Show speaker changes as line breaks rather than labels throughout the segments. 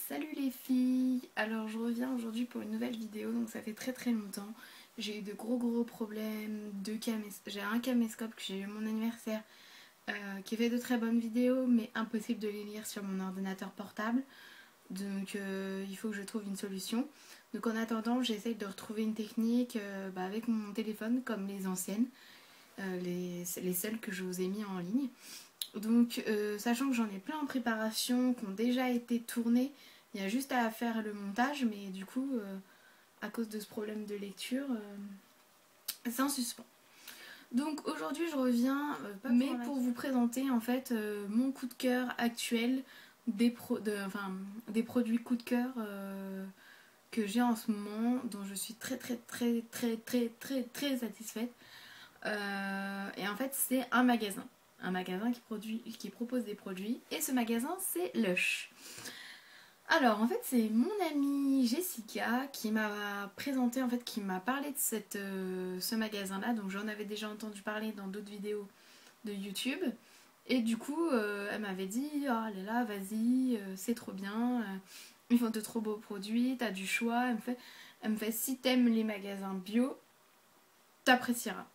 Salut les filles, alors je reviens aujourd'hui pour une nouvelle vidéo, donc ça fait très longtemps. J'ai eu de gros problèmes, j'ai un caméscope que j'ai eu à mon anniversaire qui fait de très bonnes vidéos mais impossible de les lire sur mon ordinateur portable. Donc il faut que je trouve une solution. Donc en attendant j'essaye de retrouver une technique avec mon téléphone comme les anciennes, les seules que je vous ai mis en ligne. Donc sachant que j'en ai plein en préparation, qui ont déjà été tournées, il y a juste à faire le montage, mais du coup à cause de ce problème de lecture, c'est en suspens. Donc aujourd'hui je reviens, mais pour vous présenter en fait mon coup de cœur actuel des produits coup de cœur que j'ai en ce moment, dont je suis très satisfaite. Et en fait c'est un magasin qui propose des produits, et ce magasin c'est Lush. Alors en fait c'est mon amie Jessica qui m'a présenté, en fait qui m'a parlé de ce magasin là, donc j'en avais déjà entendu parler dans d'autres vidéos de YouTube, et du coup elle m'avait dit oh là là vas-y c'est trop bien, ils font de trop beaux produits, t'as du choix. Elle me fait si t'aimes les magasins bio t'apprécieras.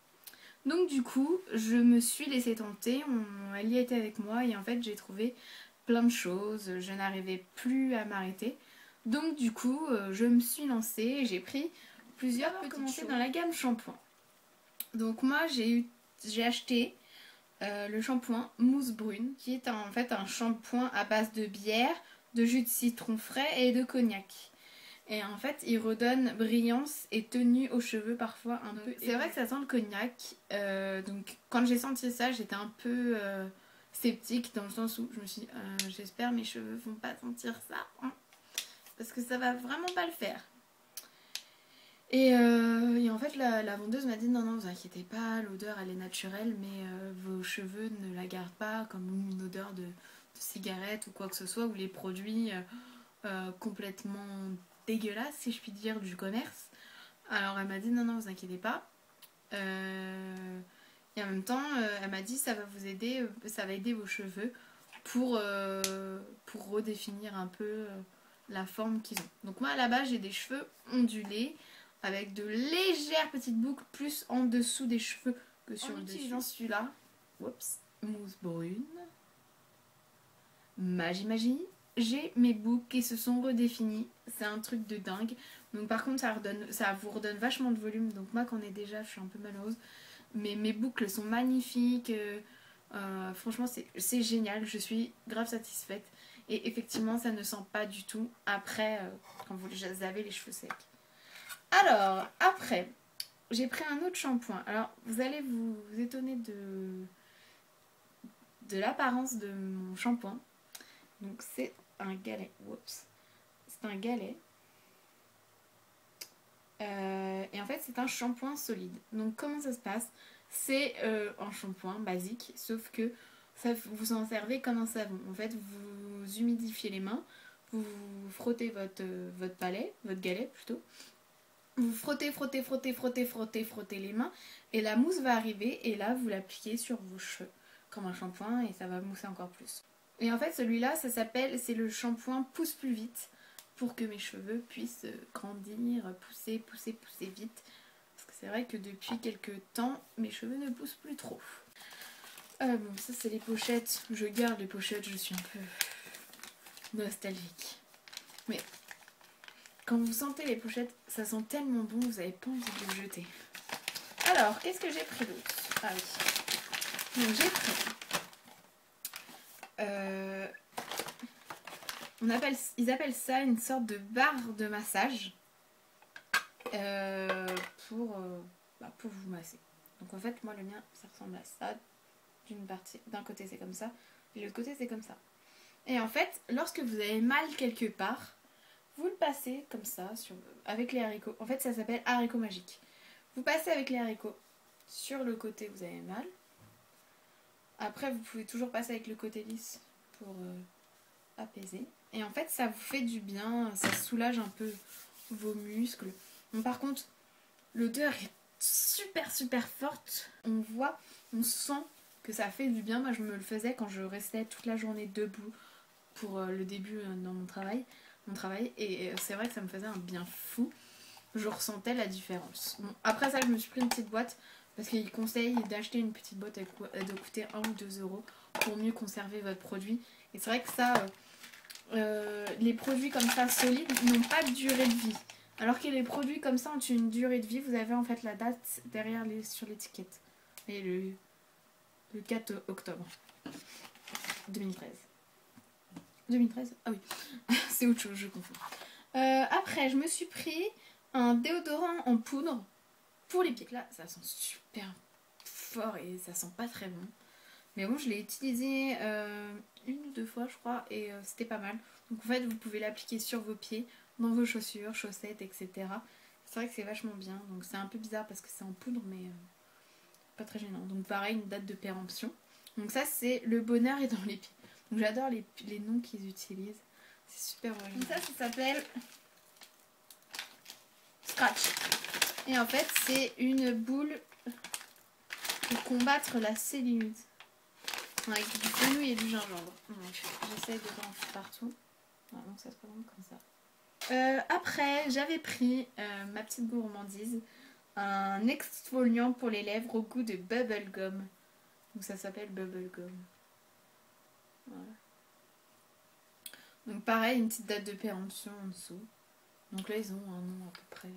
Donc du coup, je me suis laissée tenter, elle y était avec moi, et en fait j'ai trouvé plein de choses, je n'arrivais plus à m'arrêter. Donc du coup, je me suis lancée et j'ai pris plusieurs petites choses dans la gamme shampoing. Donc moi j'ai acheté le shampoing Mousse Brune, qui est en fait un shampoing à base de bière, de jus de citron frais et de cognac. Et en fait, il redonne brillance et tenue aux cheveux parfois un peu. C'est vrai que ça sent le cognac. Donc quand j'ai senti ça, j'étais un peu sceptique, dans le sens où je me suis dit j'espère mes cheveux vont pas sentir ça, hein, parce que ça va vraiment pas le faire. Et en fait la vendeuse m'a dit non vous inquiétez pas, l'odeur elle est naturelle, mais vos cheveux ne la gardent pas comme une odeur de cigarette ou quoi que ce soit, ou les produits complètement dégueulasse si je puis dire du commerce. Alors elle m'a dit non vous inquiétez pas, et en même temps elle m'a dit ça va vous aider, ça va aider vos cheveux pour redéfinir un peu la forme qu'ils ont. Donc moi à la base j'ai des cheveux ondulés avec de légères petites boucles plus en dessous des cheveux que sur le dessus. En celui-là, Mousse Brune, magie, j'ai mes boucles qui se sont redéfinies, c'est un truc de dingue. Donc par contre ça vous redonne vachement de volume, donc moi quand on est déjà je suis un peu malheureuse, mais mes boucles sont magnifiques, franchement c'est génial, je suis grave satisfaite, et effectivement ça ne sent pas du tout après quand vous avez les cheveux secs. Alors après j'ai pris un autre shampoing. Alors vous allez vous étonner de l'apparence de mon shampoing. Donc c'est un galet. C'est un galet. Et en fait c'est un shampoing solide. Donc comment ça se passe? C'est un shampoing basique, sauf que vous en servez comme un savon. En fait vous humidifiez les mains, vous frottez votre palais, votre galet plutôt. Vous frottez les mains, et la mousse va arriver, et là vous l'appliquez sur vos cheveux comme un shampoing, et ça va mousser encore plus. Et en fait celui-là c'est le shampoing pousse plus vite, pour que mes cheveux puissent grandir, pousser vite, parce que c'est vrai que depuis quelques temps mes cheveux ne poussent plus trop. Bon ça c'est les pochettes, je garde les pochettes, je suis un peu nostalgique, mais quand vous sentez les pochettes, ça sent tellement bon, vous n'avez pas envie de le jeter. Alors, qu'est-ce que j'ai pris d'autre? Ah oui. Donc j'ai pris... ils appellent ça une sorte de barre de massage pour vous masser. Donc en fait, moi le mien, ça ressemble à ça. D'un côté c'est comme ça, et de l'autre côté c'est comme ça. Et en fait, lorsque vous avez mal quelque part, vous le passez comme ça avec les haricots. En fait ça s'appelle haricot magique. Vous passez avec les haricots sur le côté où vous avez mal. Après vous pouvez toujours passer avec le côté lisse pour apaiser. Et en fait ça vous fait du bien, ça soulage un peu vos muscles. Bon, par contre l'odeur est super forte. On sent que ça fait du bien. Moi je me le faisais quand je restais toute la journée debout pour le début dans mon travail. Et c'est vrai que ça me faisait un bien fou. Je ressentais la différence. Bon, après ça, je me suis pris une petite boîte parce qu'il conseille d'acheter une petite boîte de coûter 1 ou 2 euros pour mieux conserver votre produit. Et c'est vrai que ça, les produits comme ça solides n'ont pas de durée de vie. Alors que les produits comme ça ont une durée de vie. Vous avez en fait la date derrière sur l'étiquette. Et le 4 octobre 2013. 2013 Ah oui, c'est autre chose, je confonds. Après, je me suis pris un déodorant en poudre pour les pieds. Là, ça sent super fort et ça sent pas très bon. Mais bon, je l'ai utilisé 1 ou 2 fois, je crois, et c'était pas mal. Donc en fait, vous pouvez l'appliquer sur vos pieds, dans vos chaussures, chaussettes, etc. C'est vrai que c'est vachement bien. Donc c'est un peu bizarre parce que c'est en poudre, mais pas très gênant. Donc pareil, une date de péremption. Donc ça, c'est le bonheur est dans les pieds. Donc j'adore les noms qu'ils utilisent. C'est super original. Donc ça s'appelle Scratch. Et en fait, c'est une boule pour combattre la cellulite. Avec du fenouil et du gingembre. J'essaie de en faire partout. Voilà, donc ça se présente comme ça. Après, j'avais pris ma petite gourmandise. Un exfoliant pour les lèvres au goût de bubblegum. Donc ça s'appelle bubblegum. Voilà. Donc pareil, une petite date de péremption en dessous. Donc là, ils ont un nom à peu près.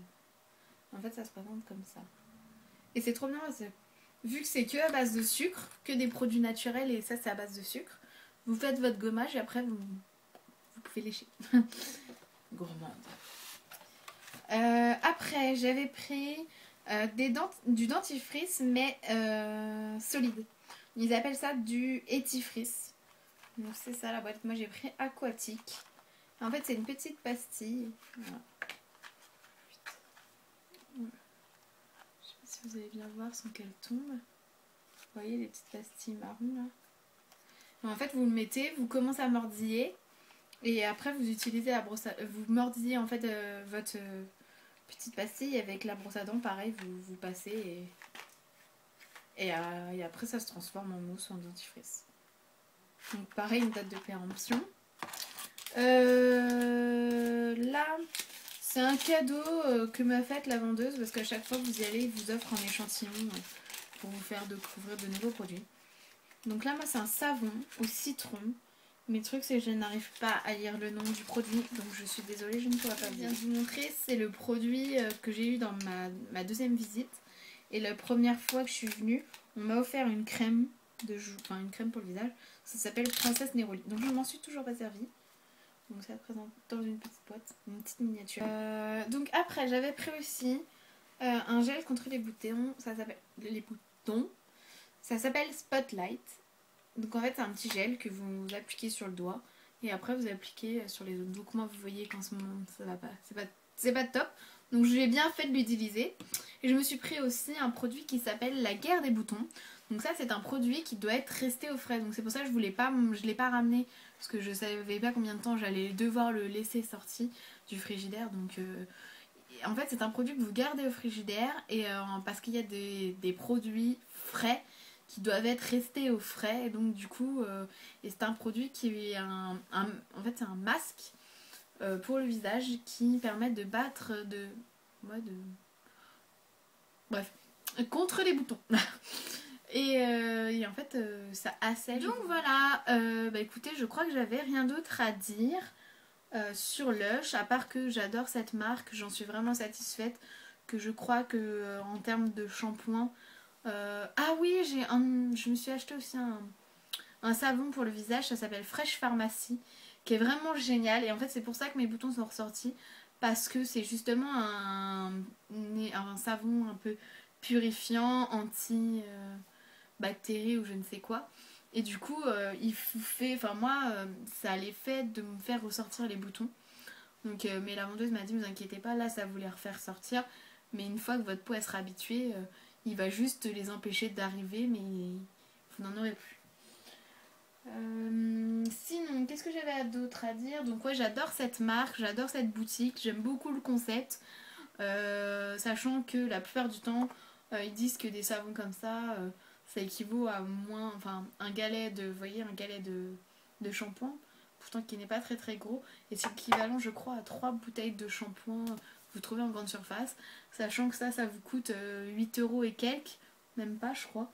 En fait, ça se présente comme ça. Et c'est trop bien parce que vu que c'est que à base de sucre, que des produits naturels et ça c'est à base de sucre, vous faites votre gommage et après vous pouvez lécher. Gourmande. Après j'avais pris du dentifrice mais solide. Ils appellent ça du étifrice. Donc c'est ça la boîte. Moi j'ai pris aquatique. En fait c'est une petite pastille. Voilà. Je sais pas si vous allez bien voir sans qu'elle tombe. Vous voyez les petites pastilles marron là. Et en fait vous le mettez, vous commencez à mordiller et après vous utilisez la brosse à... Vous mordillez en fait votre petite pastille avec la brosse à dents, pareil vous passez et après ça se transforme en mousse ou en dentifrice. Donc pareil une date de péremption. Là c'est un cadeau que m'a fait la vendeuse parce qu'à chaque fois que vous y allez, il vous offre un échantillon pour vous faire découvrir de nouveaux produits. Donc là moi c'est un savon au citron. Mais le truc c'est que je n'arrive pas à lire le nom du produit, donc je suis désolée, je ne pourrai pas bien vous montrer. C'est le produit que j'ai eu dans ma deuxième visite. Et la première fois que je suis venue, on m'a offert une crème de joue, enfin une crème pour le visage. Ça s'appelle Princesse Neroli. Donc je ne m'en suis toujours pas servie. Donc ça se présente dans une petite boîte, une petite miniature. Donc après j'avais pris aussi un gel contre les boutons. Ça s'appelle les boutons. Ça s'appelle Spotlight. Donc en fait c'est un petit gel que vous appliquez sur le doigt et après vous appliquez sur les autres. Donc moi vous voyez qu'en ce moment ça va pas, c'est pas top. Donc j'ai bien fait de l'utiliser. Et je me suis pris aussi un produit qui s'appelle la guerre des boutons. Donc ça c'est un produit qui doit être resté au frais. Donc c'est pour ça que je l'ai pas ramené parce que je savais pas combien de temps j'allais devoir le laisser sorti du frigidaire. Donc en fait c'est un produit que vous gardez au frigidaire et parce qu'il y a des produits frais qui doivent être restés au frais et donc du coup et c'est un produit qui est en fait c'est un masque pour le visage qui permet de battre bref contre les boutons et en fait ça assèche. Donc voilà bah écoutez je crois que j'avais rien d'autre à dire sur Lush à part que j'adore cette marque, j'en suis vraiment satisfaite, que je crois que en termes de shampoing ah oui, je me suis acheté aussi un savon pour le visage, ça s'appelle Fresh Pharmacy, qui est vraiment génial. Et en fait, c'est pour ça que mes boutons sont ressortis, parce que c'est justement un savon un peu purifiant, anti-bactéries ou je ne sais quoi. Et du coup, il fait, enfin moi, ça a l'effet de me faire ressortir les boutons. Donc, mais la vendeuse m'a dit, ne vous inquiétez pas, là ça vous les refaire sortir. Mais une fois que votre peau elle sera habituée, il va juste les empêcher d'arriver, mais vous n'en aurez plus. Sinon, qu'est-ce que j'avais d'autre à dire? Donc ouais, j'adore cette marque, j'adore cette boutique, j'aime beaucoup le concept. Sachant que la plupart du temps, ils disent que des savons comme ça, ça équivaut à moins, enfin un galet de, vous voyez, un galet de shampoing pourtant qui n'est pas très très gros. Et c'est l'équivalent je crois à 3 bouteilles de shampoing que vous trouvez en grande surface. Sachant que ça vous coûte 8 € et quelques, même pas je crois.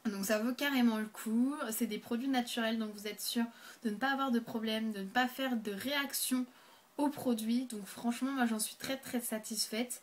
Donc ça vaut carrément le coup, c'est des produits naturels donc vous êtes sûr de ne pas avoir de problème, de ne pas faire de réaction aux produits. Donc franchement moi j'en suis très très satisfaite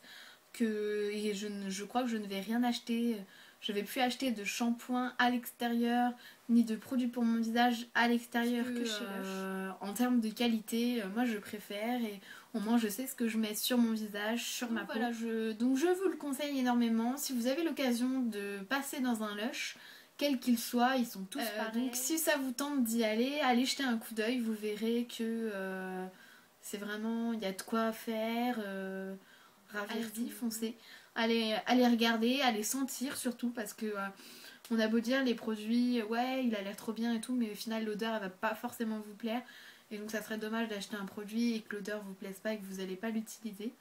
et je crois que je ne vais rien acheter. Je ne vais plus acheter de shampoing à l'extérieur ni de produits pour mon visage à l'extérieur que chez Lush. En termes de qualité, moi je préfère et au moins je sais ce que je mets sur mon visage, sur ma peau. Voilà, donc je vous le conseille énormément. Si vous avez l'occasion de passer dans un Lush, quel qu'il soit, ils sont tous pareils. Donc si ça vous tente d'y aller, allez jeter un coup d'œil, vous verrez que c'est vraiment, il y a de quoi faire, allez-y, foncez. Allez regarder, allez sentir surtout parce que on a beau dire les produits, ouais il a l'air trop bien et tout, mais au final l'odeur elle va pas forcément vous plaire. Et donc ça serait dommage d'acheter un produit et que l'odeur vous plaise pas et que vous n'allez pas l'utiliser.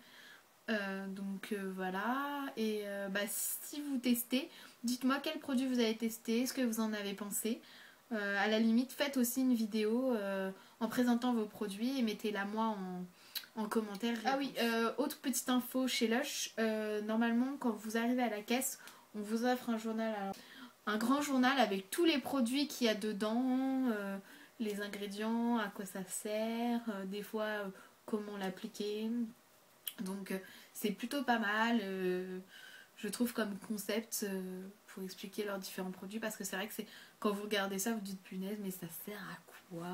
Voilà, et si vous testez, dites-moi quel produit vous avez testé, ce que vous en avez pensé. À la limite, faites aussi une vidéo en présentant vos produits et mettez-la moi en commentaire. Ah oui, autre petite info chez Lush, normalement quand vous arrivez à la caisse, on vous offre un journal, un grand journal avec tous les produits qu'il y a dedans, les ingrédients, à quoi ça sert, des fois comment l'appliquer. Donc c'est plutôt pas mal, je trouve comme concept pour expliquer leurs différents produits parce que c'est vrai que quand vous regardez ça vous dites punaise mais ça sert à quoi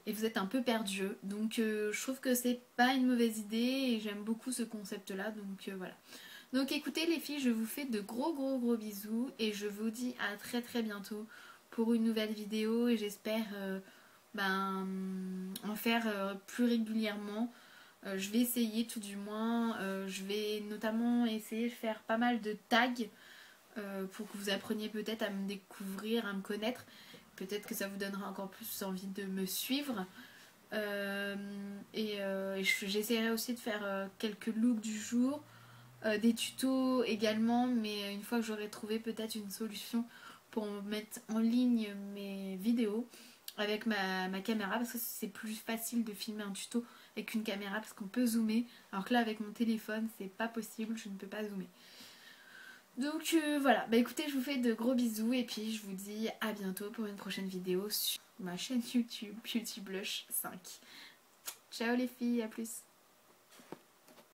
et vous êtes un peu perdu. Donc je trouve que c'est pas une mauvaise idée et j'aime beaucoup ce concept là donc voilà. Donc écoutez les filles, je vous fais de gros bisous et je vous dis à très très bientôt pour une nouvelle vidéo et j'espère en faire plus régulièrement. Je vais essayer tout du moins, je vais notamment essayer de faire pas mal de tags pour que vous appreniez peut-être à me découvrir, à me connaître. Peut-être que ça vous donnera encore plus envie de me suivre. J'essaierai aussi de faire quelques looks du jour, des tutos également, mais une fois que j'aurai trouvé peut-être une solution pour mettre en ligne mes vidéos avec ma caméra, parce que c'est plus facile de filmer un tuto avec une caméra parce qu'on peut zoomer, alors que là avec mon téléphone c'est pas possible, je ne peux pas zoomer. Donc voilà, écoutez, je vous fais de gros bisous et puis je vous dis à bientôt pour une prochaine vidéo sur ma chaîne YouTube Beauty Blush 5. Ciao les filles, à plus.